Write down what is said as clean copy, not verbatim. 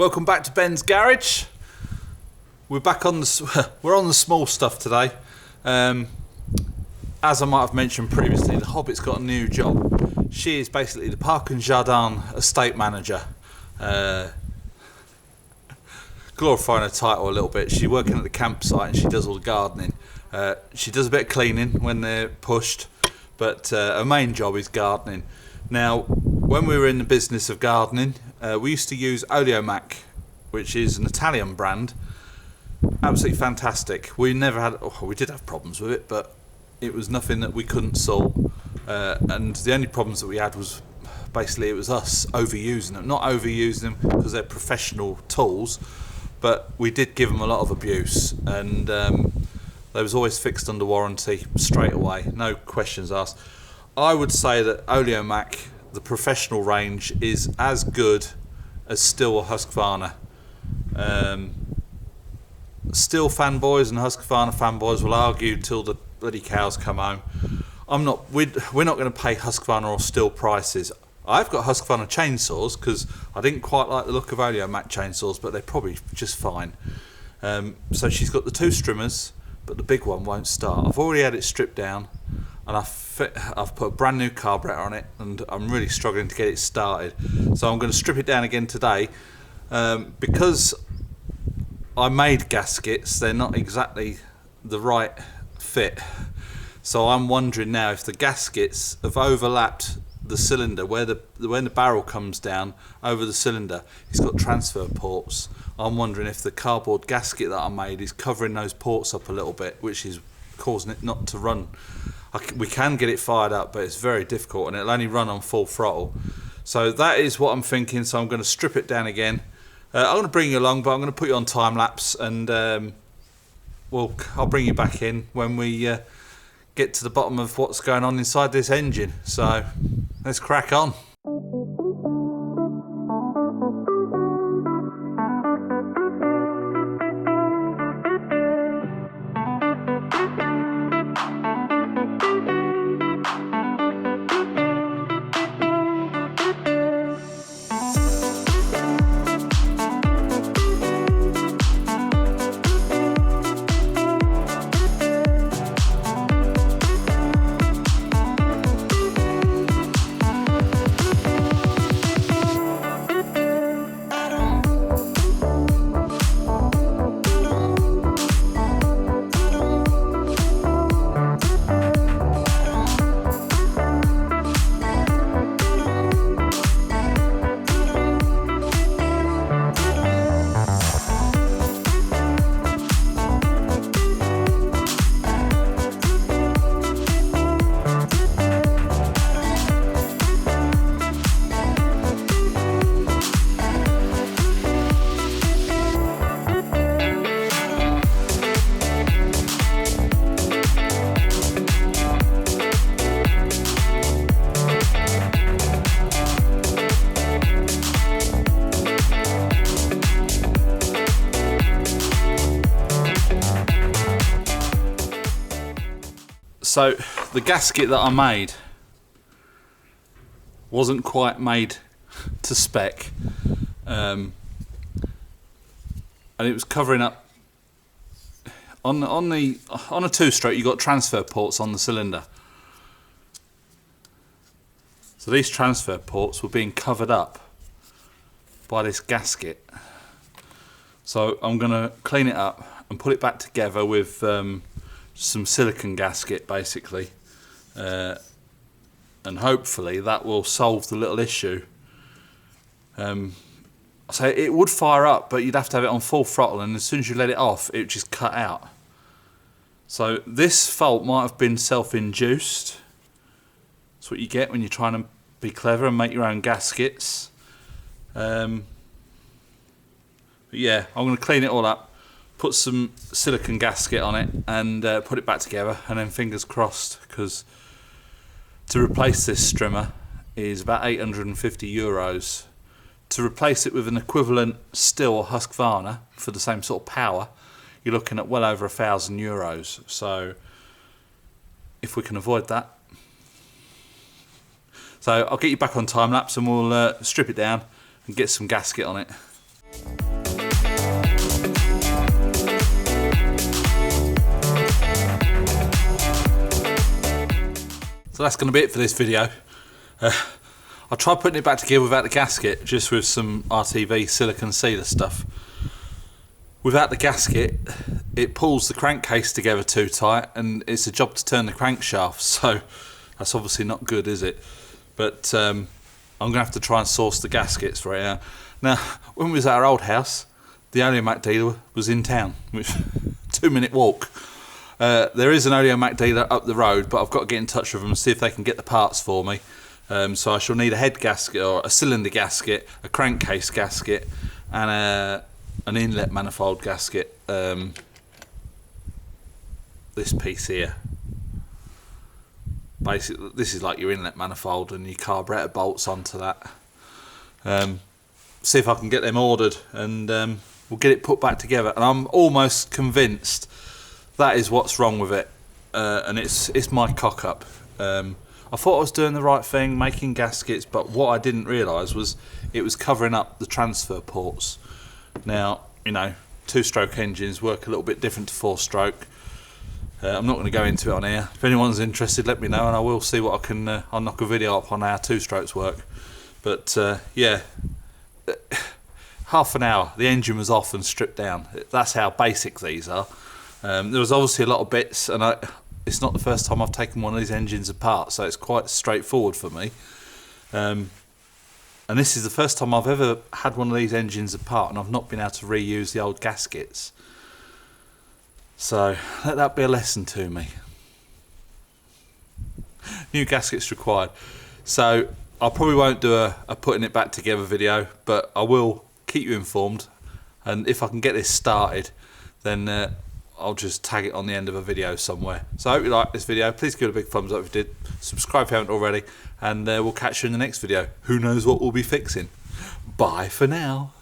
Welcome back to Ben's Garage. We're back on we're on the small stuff today. As I might have mentioned previously, the Hobbit's got a new job. She is basically the Park and Jardin estate manager. Glorifying her title a little bit. She's working at the campsite and she does all the gardening. She does a bit of cleaning when they're pushed, but her main job is gardening. Now, when we were in the business of gardening, we used to use oleomac, which is an Italian brand. Absolutely fantastic. We never had, we did have problems with it, but it was nothing that we couldn't solve. And the only problems that we had was basically it was us overusing them. Not overusing them because they're professional tools, but we did give them a lot of abuse, and they was always fixed under warranty straight away, no questions asked. I would say that oleomac, the professional range, is as good as Stihl or Husqvarna. Stihl fanboys and Husqvarna fanboys will argue till the bloody cows come home. We're not going to pay Husqvarna or Stihl prices. I've got Husqvarna chainsaws because I didn't quite like the look of oleomac chainsaws, but they're probably just fine. So she's got the two strimmers, but the big one won't start. I've already had it stripped down, and I've put a brand new carburetor on it, and I'm really struggling to get it started. So I'm going to strip it down again today. Because I made gaskets, they're not exactly the right fit. So I'm wondering now if the gaskets have overlapped the cylinder, when the barrel comes down over the cylinder, it's got transfer ports. I'm wondering if the cardboard gasket that I made is covering those ports up a little bit, which is causing it not to run. We can get it fired up, but it's very difficult, and it'll only run on full throttle. So that is what I'm thinking. So I'm going to strip it down again. I'm going to bring you along, but I'm going to put you on time lapse, and I'll bring you back in when we get to the bottom of what's going on inside this engine. So let's crack on. So the gasket that I made wasn't quite made to spec, and it was covering up on a two-stroke. You got transfer ports on the cylinder, so these transfer ports were being covered up by this gasket. So I'm going to clean it up and put it back together with some silicone gasket basically, and hopefully that will solve the little issue. So it would fire up, but you'd have to have it on full throttle, and as soon as you let it off it would just cut out. So this fault might have been self-induced. That's what you get when you're trying to be clever and make your own gaskets. But yeah, I'm going to clean it all up, put some silicone gasket on it, and put it back together, and then fingers crossed, because to replace this strimmer is about €850. To replace it with an equivalent Stihl or Husqvarna for the same sort of power, you're looking at well over €1,000. So if we can avoid that. So I'll get you back on time lapse, and we'll strip it down and get some gasket on it. So that's going to be it for this video. I tried putting it back together without the gasket, just with some RTV silicone sealer stuff. Without the gasket, it pulls the crankcase together too tight, and it's a job to turn the crankshaft, so that's obviously not good, is it? But I'm going to have to try and source the gaskets for it. Now, when we was at our old house, the oleomac dealer was in town, which 2-minute walk. There is an oleomac dealer up the road, but I've got to get in touch with them and see if they can get the parts for me. So I shall need a head gasket, or a cylinder gasket, a crankcase gasket, and an inlet manifold gasket. This piece here. Basically, this is like your inlet manifold, and your carburetor bolts onto that. See if I can get them ordered, and we'll get it put back together. And I'm almost convinced that is what's wrong with it, and it's my cock up. I thought I was doing the right thing, making gaskets, but what I didn't realise was it was covering up the transfer ports. Now, you know, 2-stroke engines work a little bit different to 4-stroke. I'm not going to go into it on here. If anyone's interested, let me know, and I will see what I can. I'll knock a video up on how 2-strokes work. But yeah, half an hour, the engine was off and stripped down. That's how basic these are. There was obviously a lot of bits, and it's not the first time I've taken one of these engines apart, so it's quite straightforward for me. And this is the first time I've ever had one of these engines apart, and I've not been able to reuse the old gaskets. So let that be a lesson to me. New gaskets required. So I probably won't do a putting it back together video, but I will keep you informed, and if I can get this started, then I'll just tag it on the end of a video somewhere. So I hope you like this video. Please give it a big thumbs up if you did. Subscribe if you haven't already, and we'll catch you in the next video. Who knows what we'll be fixing. Bye for now.